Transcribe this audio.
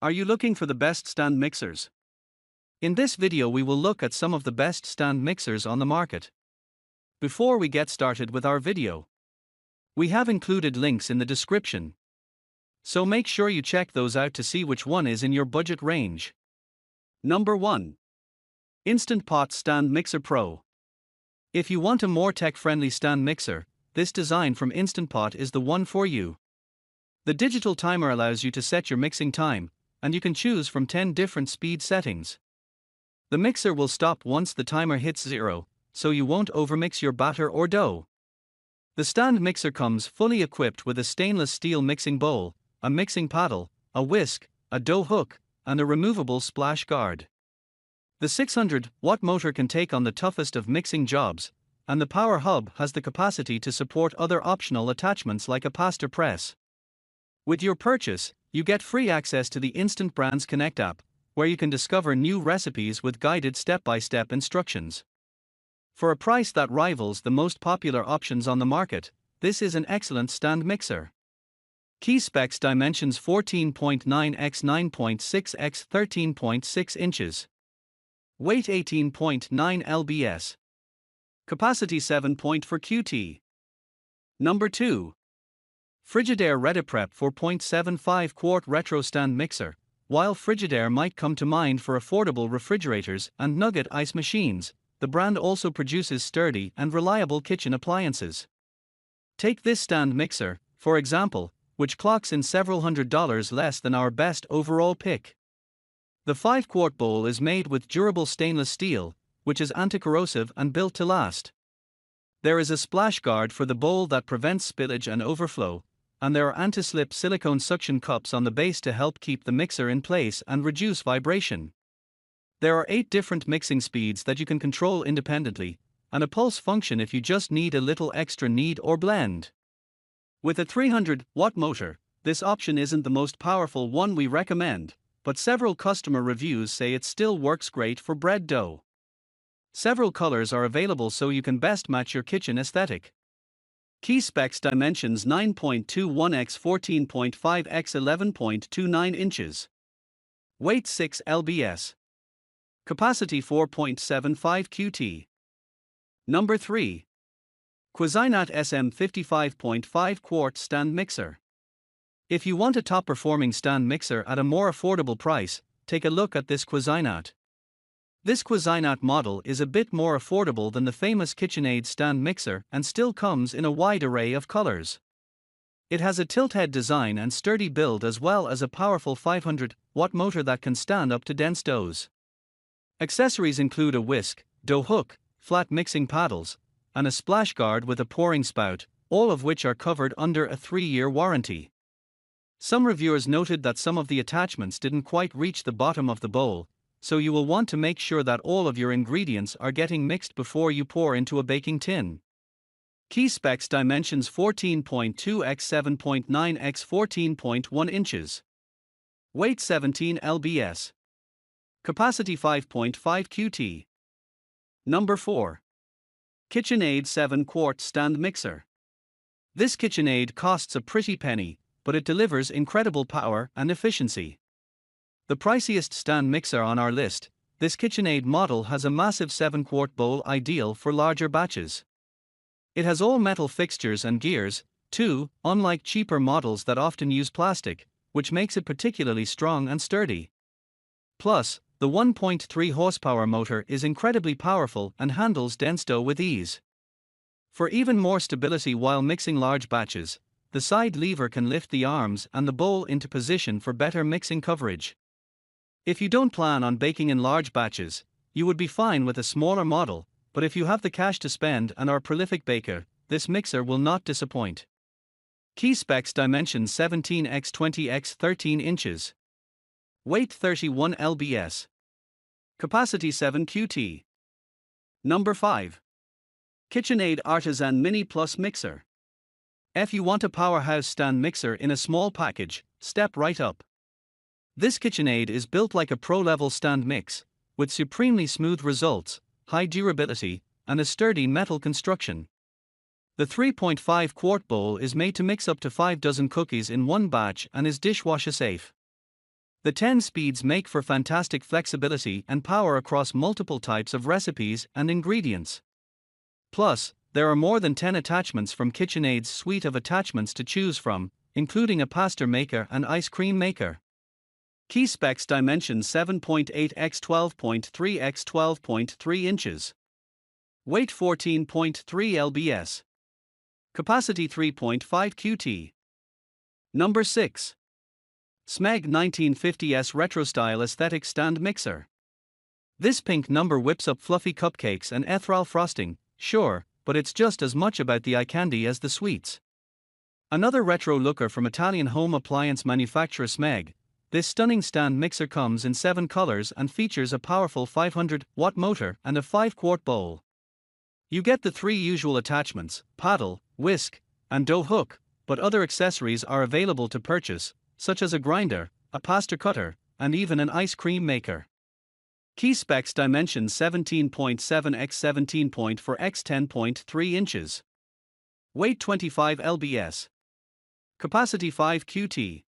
Are you looking for the best stand mixers? In this video we will look at some of the best stand mixers on the market. Before we get started with our video, we have included links in the description, so make sure you check those out to see which one is in your budget range. Number 1. Instant Pot Stand Mixer Pro. If you want a more tech-friendly stand mixer, this design from Instant Pot is the one for you. The digital timer allows you to set your mixing time, and you can choose from 10 different speed settings. The mixer will stop once the timer hits 0, so you won't overmix your batter or dough. The stand mixer comes fully equipped with a stainless steel mixing bowl, a mixing paddle, a whisk, a dough hook, and a removable splash guard. The 600-watt motor can take on the toughest of mixing jobs, and the power hub has the capacity to support other optional attachments like a pasta press. With your purchase, you get free access to the Instant Brands Connect app, where you can discover new recipes with guided step-by-step instructions. For a price that rivals the most popular options on the market, this is an excellent stand mixer. Key specs: dimensions 14.9 x 9.6 x 13.6 inches. Weight 18.9 lbs. Capacity 7.4 qt. Number 2. Frigidaire ReadyPrep 4.75 quart retro stand mixer. While Frigidaire might come to mind for affordable refrigerators and nugget ice machines, the brand also produces sturdy and reliable kitchen appliances. Take this stand mixer, for example, which clocks in several $100s less than our best overall pick. The 5-quart bowl is made with durable stainless steel, which is anti-corrosive and built to last. There is a splash guard for the bowl that prevents spillage and overflow, and there are anti-slip silicone suction cups on the base to help keep the mixer in place and reduce vibration. There are 8 different mixing speeds that you can control independently, and a pulse function if you just need a little extra knead or blend. With a 300-watt motor, this option isn't the most powerful one we recommend, but several customer reviews say it still works great for bread dough. Several colors are available so you can best match your kitchen aesthetic. Key specs: dimensions 9.21 x 14.5 x 11.29 inches. Weight 6 lbs. Capacity 4.75 qt. Number 3. Cuisinart SM 55.5 quart stand mixer. If you want a top-performing stand mixer at a more affordable price, take a look at this Cuisinart. This Cuisinart model is a bit more affordable than the famous KitchenAid stand mixer and still comes in a wide array of colors. It has a tilt-head design and sturdy build, as well as a powerful 500-watt motor that can stand up to dense doughs. Accessories include a whisk, dough hook, flat mixing paddles, and a splash guard with a pouring spout, all of which are covered under a 3-year warranty. Some reviewers noted that some of the attachments didn't quite reach the bottom of the bowl, so you will want to make sure that all of your ingredients are getting mixed before you pour into a baking tin. Key specs: dimensions 14.2 x 7.9 x 14.1 inches. Weight 17 lbs. Capacity 5.5 qt. Number 4. KitchenAid 7-quart stand mixer. This KitchenAid costs a pretty penny, but it delivers incredible power and efficiency. The priciest stand mixer on our list, this KitchenAid model has a massive 7-quart bowl ideal for larger batches. It has all metal fixtures and gears, too, unlike cheaper models that often use plastic, which makes it particularly strong and sturdy. Plus, the 1.3 horsepower motor is incredibly powerful and handles dense dough with ease. For even more stability while mixing large batches, the side lever can lift the arms and the bowl into position for better mixing coverage. If you don't plan on baking in large batches, you would be fine with a smaller model, but if you have the cash to spend and are a prolific baker, this mixer will not disappoint. Key specs: dimensions 17 x 20 x 13 inches. Weight 31 lbs. Capacity 7 qt. Number 5. KitchenAid Artisan Mini Plus Mixer. If you want a powerhouse stand mixer in a small package, step right up. This KitchenAid is built like a pro-level stand mix, with supremely smooth results, high durability, and a sturdy metal construction. The 3.5-quart bowl is made to mix up to 5 dozen cookies in one batch and is dishwasher safe. The 10 speeds make for fantastic flexibility and power across multiple types of recipes and ingredients. Plus, there are more than 10 attachments from KitchenAid's suite of attachments to choose from, including a pasta maker and ice cream maker. Key specs: dimensions 7.8 x 12.3 x 12.3 inches. Weight 14.3 lbs. Capacity 3.5 qt. Number 6. SMEG 1950s Retro Style Aesthetic Stand Mixer. This pink number whips up fluffy cupcakes and ethereal frosting, sure, but it's just as much about the eye candy as the sweets. Another retro looker from Italian home appliance manufacturer SMEG, this stunning stand mixer comes in 7 colors and features a powerful 500-watt motor and a 5-quart bowl. You get the 3 usual attachments: paddle, whisk, and dough hook, but other accessories are available to purchase, such as a grinder, a pasta cutter, and even an ice cream maker. Key specs: dimensions 17.7 x 17.4 x 10.3 inches. Weight 25 lbs. Capacity 5 qt.